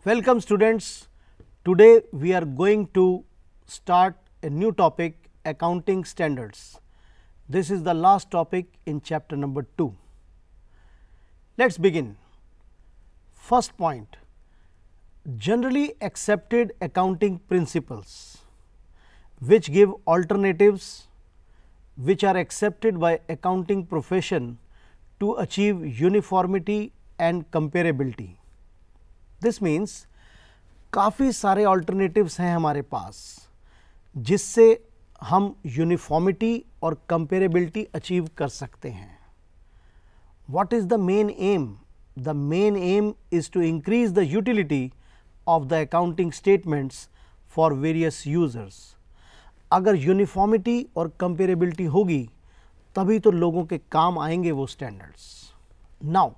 Welcome students. Today we are going to start a new topic, accounting standards. This is the last topic in chapter number 2. Let's begin. First point, generally accepted accounting principles which give alternatives which are accepted by accounting profession to achieve uniformity and comparability. This means काफ़ी सारे alternatives हैं हमारे पास जिससे हम uniformity और comparability achieve कर सकते हैं. What is the main aim? The main aim is to increase the utility of the accounting statements for various users. अगर यूनिफॉर्मिटी और कंपेरेबिलिटी होगी तभी तो लोगों के काम आएंगे वो standards. Now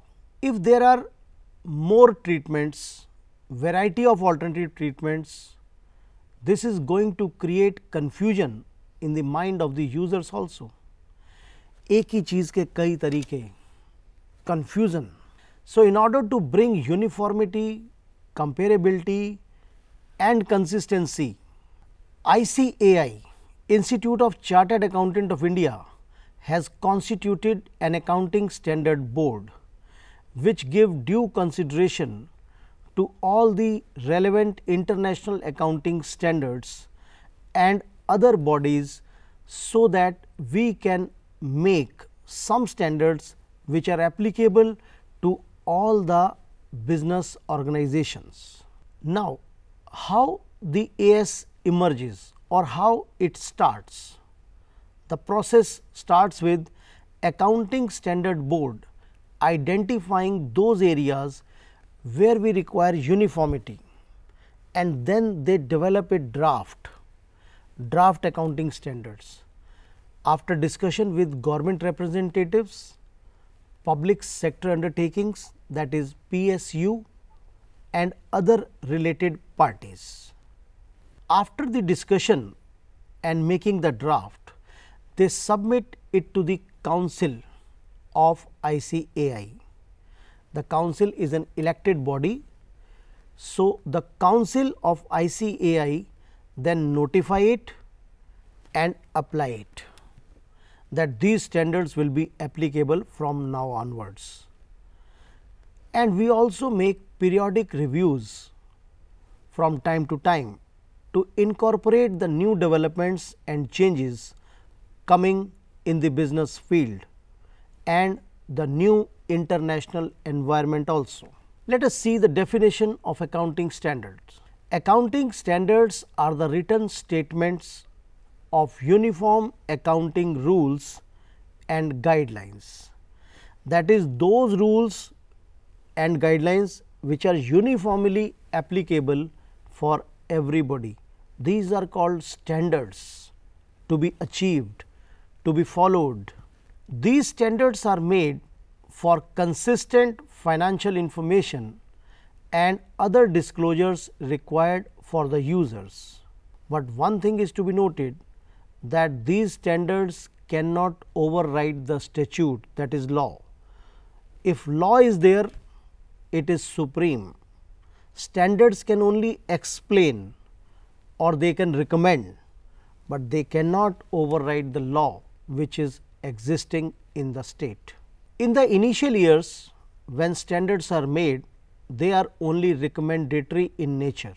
if there are more treatments, variety of alternative treatments, this is going to create confusion in the mind of the users also. एक ही चीज़ के कई तरीके, confusion. So in order to bring uniformity, comparability and consistency, ICAI, Institute of Chartered Accountant of India, has constituted an accounting standard board which give due consideration to all the relevant international accounting standards and other bodies, so that we can make some standards which are applicable to all the business organizations. Now, how the AS emerges or how it starts? The process starts with Accounting Standard Board identifying those areas where we require uniformity, and then they develop a draft accounting standards. After discussion with government representatives, public sector undertakings, that is PSU, and other related parties. After the discussion and making the draft, they submit it to the council of ICAI. The council is an elected body. So, the council of ICAI then notify it and apply it, that these standards will be applicable from now onwards. And we also make periodic reviews from time to time to incorporate the new developments and changes coming in the business field and the new international environment also. Let us see the definition of accounting standards. Accounting standards are the written statements of uniform accounting rules and guidelines. That is, those rules and guidelines which are uniformly applicable for everybody. These are called standards to be achieved, to be followed. These standards are made for consistent financial information and other disclosures required for the users. But one thing is to be noted, that these standards cannot override the statute, that is law. If law is there, it is supreme. Standards can only explain or they can recommend, but they cannot override the law which is existing in the state. In the initial years, when standards are made, they are only recommendatory in nature.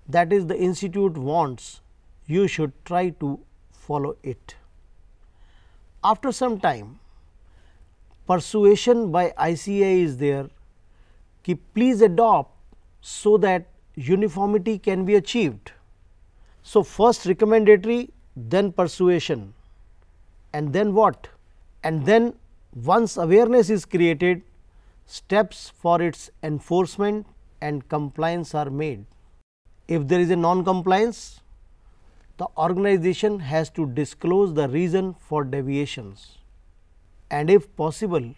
That is, the institute wants you should try to follow it. After some time, persuasion by ICAI is there कि please adopt so that uniformity can be achieved. So, first recommendatory, then persuasion, and then what? And then once awareness is created, steps for its enforcement and compliance are made. If there is a non-compliance, the organization has to disclose the reason for deviations, and if possible,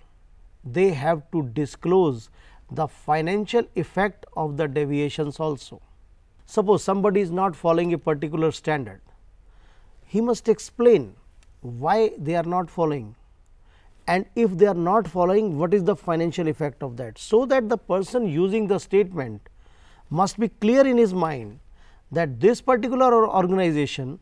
they have to disclose the financial effect of the deviations also. Suppose somebody is not following a particular standard, he must explain why they are not following, and if they are not following, what is the financial effect of that, so that the person using the statement must be clear in his mind that this particular organization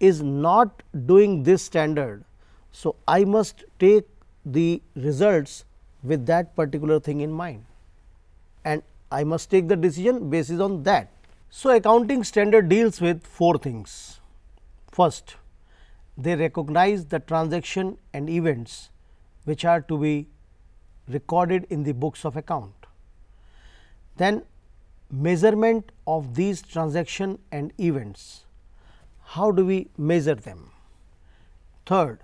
is not doing this standard. So, I must take the results with that particular thing in mind, and I must take the decision basis on that. So, accounting standard deals with 4 things. First, they recognize the transaction and events which are to be recorded in the books of account. Then measurement of these transaction and events. How do we measure them? Third,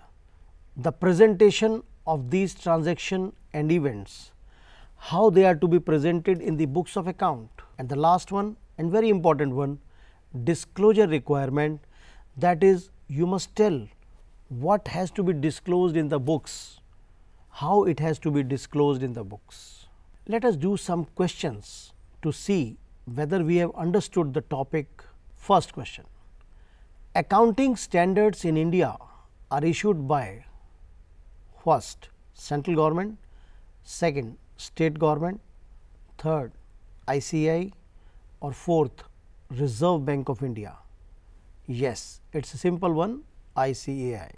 the presentation of these transaction and events, how they are to be presented in the books of account. And the last one and very important one, disclosure requirement, that is, you must tell what has to be disclosed in the books, how it has to be disclosed in the books. Let us do some questions to see whether we have understood the topic. First question: accounting standards in India are issued by first central government, second state government, third ICAI, or fourth Reserve Bank of India. Yes, it is a simple one, ICAI.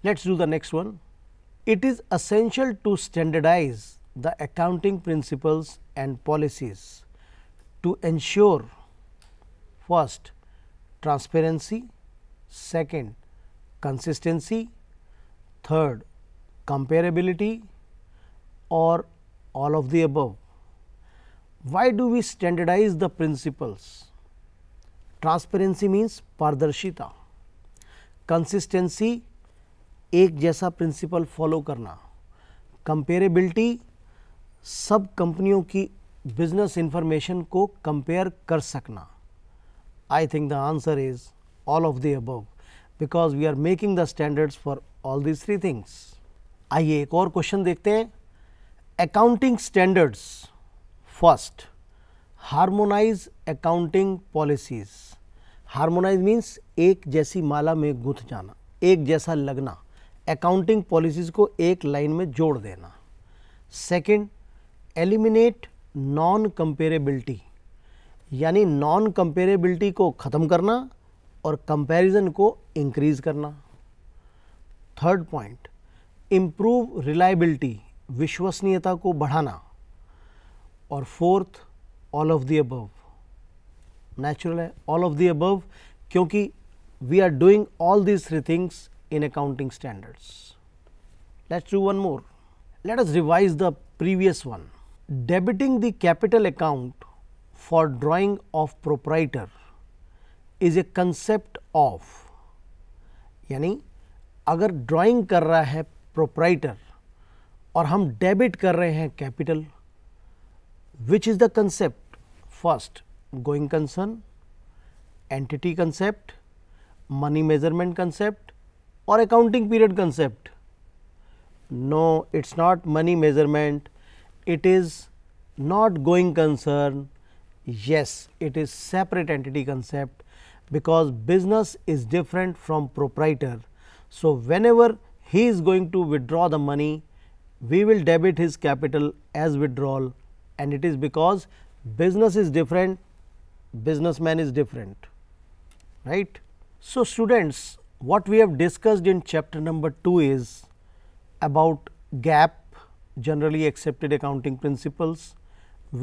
Let us do the next one. It is essential to standardize the accounting principles and policies to ensure first transparency, second consistency, third comparability, or all of the above. Why do we standardize the principles? Transparency means पारदर्शिता, consistency एक जैसा principle follow करना, comparability सब कंपनियों की business information को compare कर सकना. I think the answer is all of the above because we are making the standards for all these 3 things. आइए एक और क्वेश्चन देखते हैं. Accounting standards. First, harmonise accounting policies. Harmonise means एक जैसी माला में गुंथ जाना, एक जैसा लगना, अकाउंटिंग पॉलिसीज को एक लाइन में जोड़ देना. सेकंड, एलिमिनेट नॉन कंपेरेबिलिटी, यानी नॉन कंपेरेबिलिटी को ख़त्म करना और कंपैरिजन को इंक्रीज करना. थर्ड पॉइंट, इम्प्रूव रिलायबिलिटी, विश्वसनीयता को बढ़ाना. और fourth, all of the above. Natural है ऑल ऑफ द अबव क्योंकि we are doing all these 3 things in accounting standards. Let us do one more. Let us revise the previous one. Debiting the capital account for drawing of proprietor is a concept of, यानी अगर drawing कर रहा है proprietor और हम debit कर रहे हैं capital, which is the concept? First, going concern, entity concept, money measurement concept, or accounting period concept? No, it is not money measurement, it is not going concern. Yes, it is separate entity concept because business is different from proprietor. So, whenever he is going to withdraw the money, we will debit his capital as withdrawal, and it is because business is different, businessman is different, right. So, students, what we have discussed in chapter number 2 is about GAAP, generally accepted accounting principles,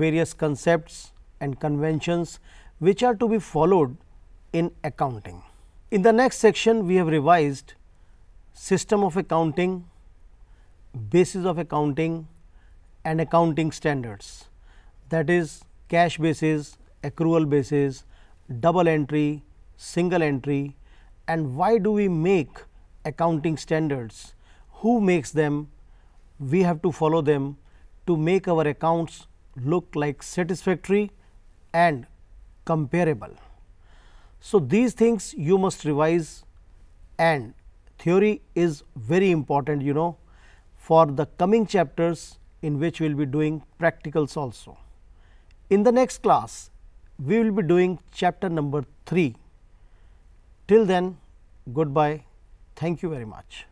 various concepts and conventions which are to be followed in accounting. In the next section, we have revised system of accounting, basis of accounting and accounting standards, that is cash basis, accrual basis, double entry, single entry, and why do we make accounting standards, who makes them, we have to follow them to make our accounts look like satisfactory and comparable. So, these things you must revise, and theory is very important, you know, for the coming chapters in which we will be doing practicals also. In the next class, we will be doing chapter number 3. Till then, goodbye. Thank you very much.